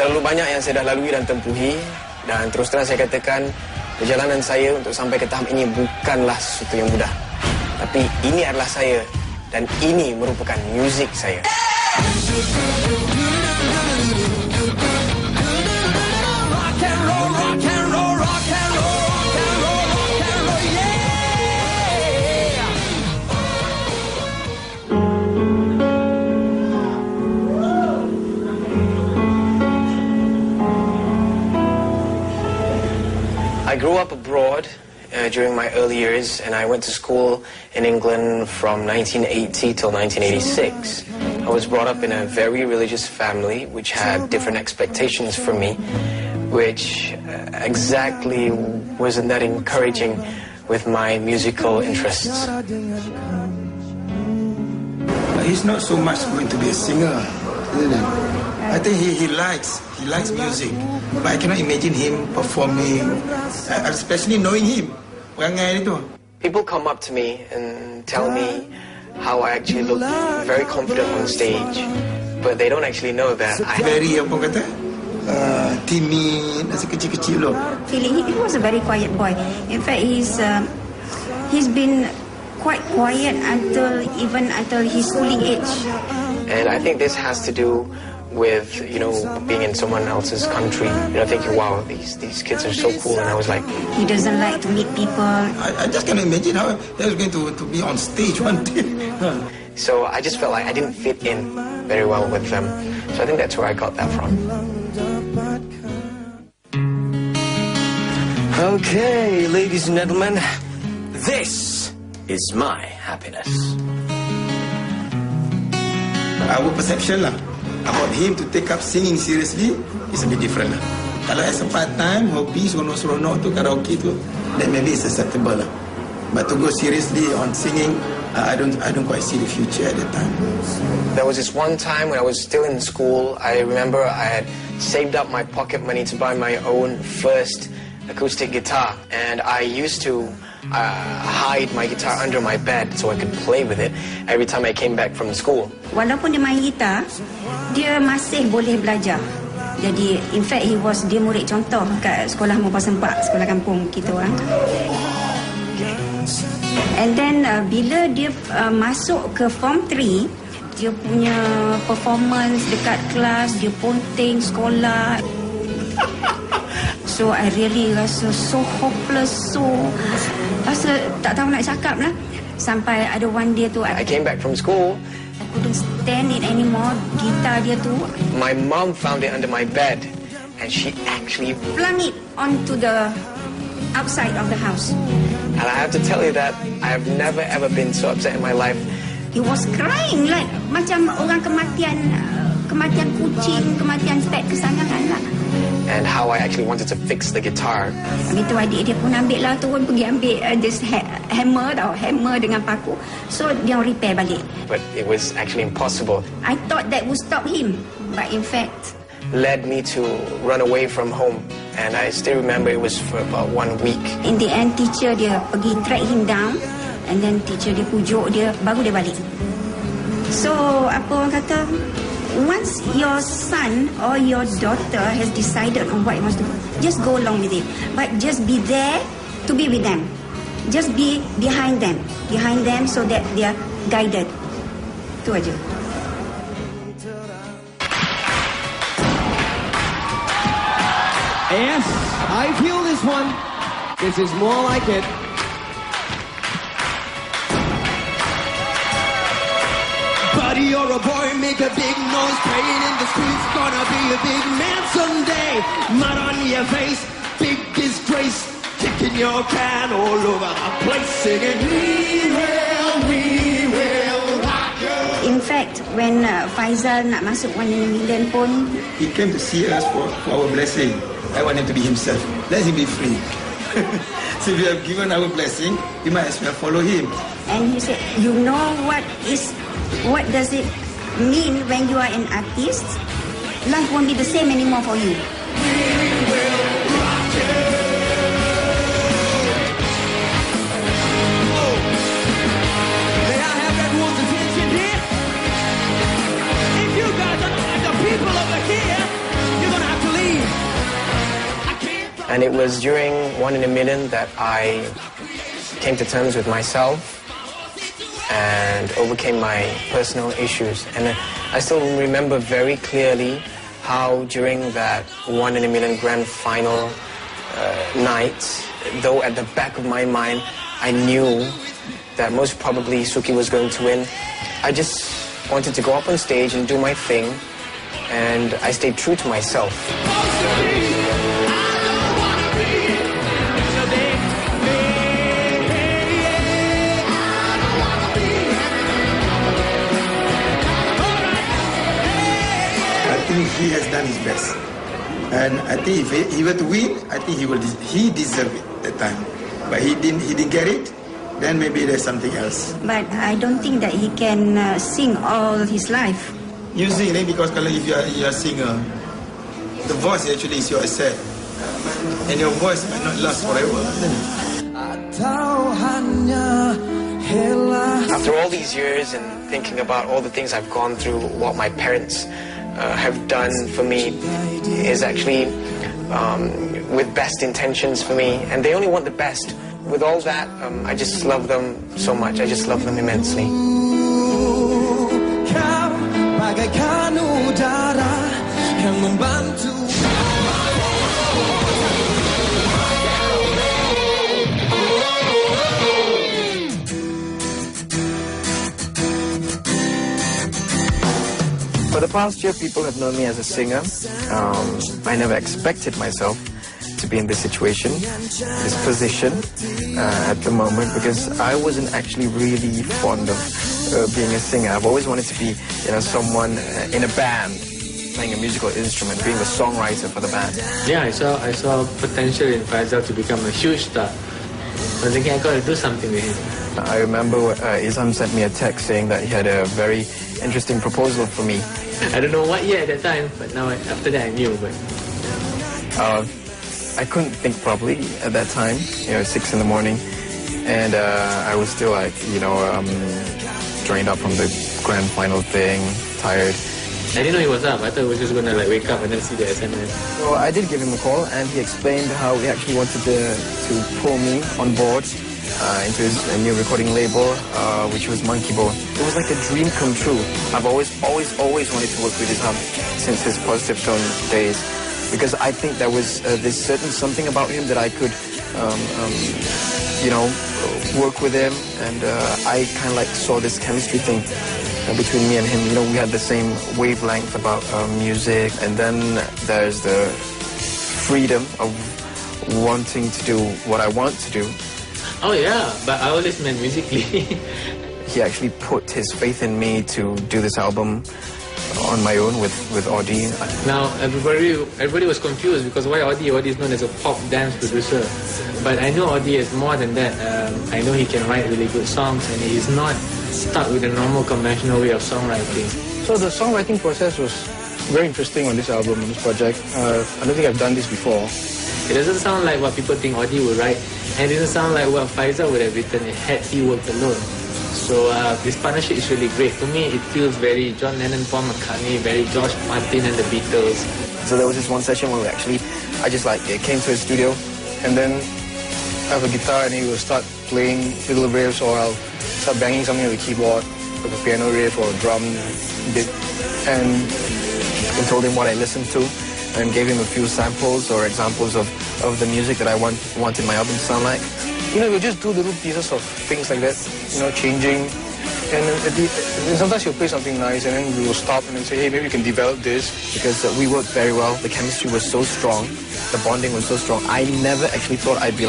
Terlalu banyak yang saya dah lalui dan tempuhi, dan terus terang saya katakan perjalanan saya untuk sampai ke tahap ini bukanlah sesuatu yang mudah. Tapi ini adalah saya dan ini merupakan muzik saya. I grew up abroad during my early years, and I went to school in England from 1980 till 1986. I was brought up in a very religious family which had different expectations from me, which exactly wasn't that encouraging with my musical interests. He's not so much going to be a singer, isn't it? I think he likes music, but I cannot imagine him performing, especially knowing him. People come up to me and tell me how I actually look very confident on stage, but they don't actually know that I very timid, masih kecil-kecil loh. Feeling he was a very quiet boy. In fact, he's been quite quiet until his schooling age. And I think this has to do with, being in someone else's country, thinking, wow, these kids are so cool. And I was like, he doesn't like to meet people. I just can't imagine how he was going to be on stage one day. So I just felt like I didn't fit in very well with them. So I think that's where I got that from. Okay, ladies and gentlemen, this is my happiness. Our perception about him to take up singing seriously is a bit different lah. Kalau as a part-time, hobby, seronok-seronok tu, karaoke tu, then maybe it's acceptable lah. But to go seriously on singing, I don't quite see the future at that time. There was this one time when I was still in school. I remember I had saved up my pocket money to buy my own first acoustic guitar, and I used to hide my guitar under my bed so I could play with it every time I came back from school. Walaupun dia main gitar, dia masih boleh belajar. Jadi, in fact, dia murid contoh kat sekolah Mupa Sempak, sekolah kampung kita orang. And then, bila dia masuk ke Form 3, dia punya performance dekat kelas, dia ponteng sekolah. So, I really rasa so hopeless, rasa tak tahu nak cakap lah. Sampai ada one day tu, I came back from school. I couldn't stand it anymore. Gitar dia tu, my mom found it under my bed, and she actually flung it onto the outside of the house. And I have to tell you that I have never ever been so upset in my life. He was crying like macam orang kematian kucing, kematian pet kesayangan lah. And how I actually wanted to fix the guitar. Habis tu adik dia pun turun pergi ambil this hammer dengan paku. So dia repair balik. But it was actually impossible. I thought that would stop him, but in fact led me to run away from home. And I still remember it was for about 1 week. In the end, teacher dia pergi track him down, and then teacher dia pujuk dia, baru dia balik. So apa orang kata, once your son or your daughter has decided on what he wants to do, just go along with it. But just be there to be with them. Just be behind them so that they are guided. Itu aja. Yes, I feel this one. This is more like it. Buddy, you're a boy, make a big noise, playing in the streets, gonna be a big man someday. Mud on your face, big disgrace, kicking your can all over the place, singing, we will rock you. In fact, when Faizal nak masuk 1 million pun, he came to see us for our blessing. I want him to be himself. Let him be free. So if we have given our blessing, we might as well follow him. And he said, you know what does it mean when you are an artist? Life won't be the same anymore for you. May I have everyone's attention here? If you guys are not like the people over here, you're gonna have to And it was during One in a Million that I came to terms with myself and overcame my personal issues. And I still remember very clearly how during that One in a Million grand final night, though at the back of my mind I knew that most probably Suki was going to win, I just wanted to go up on stage and do my thing, and I stayed true to myself. I think he has done his best, and I think if he were to win, I think he deserved it that time, but he didn't get it. Then maybe there's something else. But I don't think that he can sing all his life. You sing because kalau if you are a singer, the voice actually is your asset, and your voice might not last forever. After all these years and thinking about all the things I've gone through, what my parents have done for me is actually with best intentions for me, and they only want the best. With all that, I just love them so much. I just love them immensely. For the past year, people have known me as a singer. I never expected myself to be in this situation, this position at the moment, because I wasn't actually really fond of being a singer. I've always wanted to be, someone in a band, playing a musical instrument, being a songwriter for the band. Yeah, I saw potential in Faizal to become a huge star. I was thinking I got to do something with him. I remember Izam sent me a text saying that he had a very interesting proposal for me. I don't know what year at that time, but now after that I knew. But I couldn't think properly at that time, 6 in the morning, and I was still drained up from the grand final thing, tired. I didn't know he was up. I thought he was just gonna wake up and then see the SMS. So I did give him a call, and he explained how he actually wanted to pull me on board into his new recording label, which was Monkey Bone. It was like a dream come true. I've always wanted to work with Izam since his Positive Tone days, because I think there was this certain something about him that I could, work with him, and I kind of saw this chemistry thing between me and him. We had the same wavelength about music, and then there's the freedom of wanting to do what I want to do. Oh yeah, but I always meant musically. He actually put his faith in me to do this album on my own with Audi. Now everybody was confused because why Audi? Audi is known as a pop dance producer, but I know Audi is more than that. I know he can write really good songs, and he's not stuck with the normal conventional way of songwriting. So the songwriting process was very interesting on this album, on this project. I don't think I've done this before. It doesn't sound like what people think Audi would write, and it doesn't sound like what Faizal would have written had he worked alone. So this partnership is really great. To me, it feels very John Lennon, Paul McCartney, very George Martin and the Beatles. So there was this one session where I just came to his studio, and then I have a guitar, and he will start playing little riffs, or I'll start banging something on the keyboard, like a piano riff or a drum bit, and told him what I listened to, and gave him a few samples or examples of the music that I wanted my album to sound like. We'll just do little pieces of things like that, changing. And sometimes he'll play something nice, and then we will stop and then say, hey, maybe we can develop this. Because we worked very well. The chemistry was so strong. The bonding was so strong. I never actually thought I'd be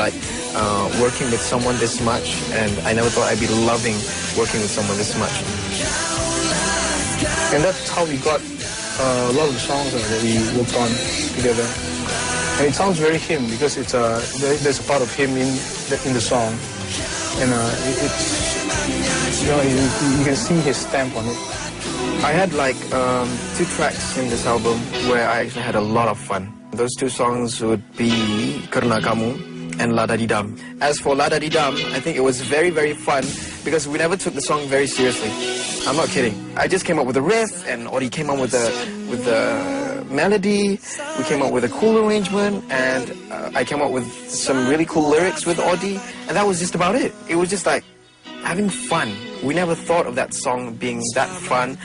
working with someone this much, and I never thought I'd be loving working with someone this much. And that's how we got a lot of the songs that we worked on together. And it sounds very him, because it's there's a part of him in the song, and it's you can see his stamp on it. I had 2 tracks in this album where I actually had a lot of fun. Those 2 songs would be Aku.Muzik.Kamu and La Da Di Dam. As for La Da Di Dam, I think it was very, very fun because we never took the song very seriously. I'm not kidding. I just came up with a riff, and Ori came up with the melody, we came up with a cool arrangement, and I came up with some really cool lyrics with Audie, and that was just about it. It was just like having fun. We never thought of that song being that fun,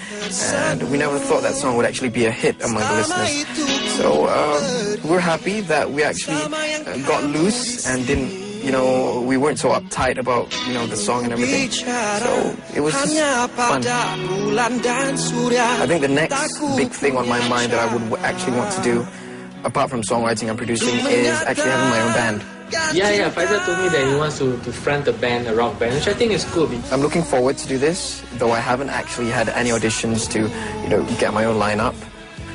and we never thought that song would actually be a hit among the listeners. So we're happy that we actually got loose and didn't, we weren't so uptight about, the song and everything. So it was just fun. I think the next big thing on my mind that I would actually want to do, apart from songwriting and producing, is actually having my own band. Yeah, Faizal told me that he wants to front a band, a rock band, which I think is cool. I'm looking forward to do this, though I haven't actually had any auditions to, get my own lineup.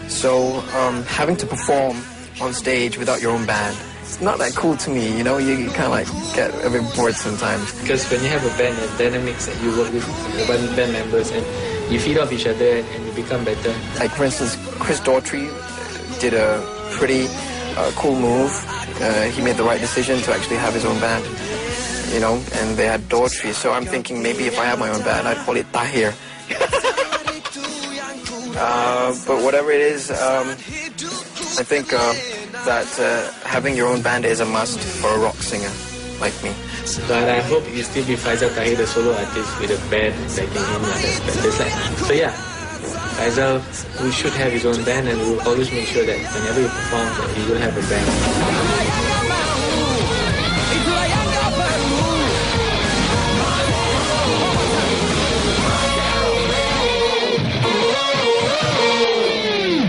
So having to perform on stage without your own band, it's not that cool to me, you kind of like get a bit bored sometimes. Because when you have a band, there's dynamics that you work with band members and you feed off each other and you become better. Like for instance, Chris Daughtry did a pretty cool move. He made the right decision to actually have his own band, and they had Daughtry. So I'm thinking maybe if I have my own band, I'd call it Tahir. But whatever it is, I think that having your own band is a must for a rock singer like me. But I hope you still be Faizal Tahir, the solo artist with a band backing him. So yeah, Faizal, we should have his own band, and we'll always make sure that whenever you perform, that he will have a band.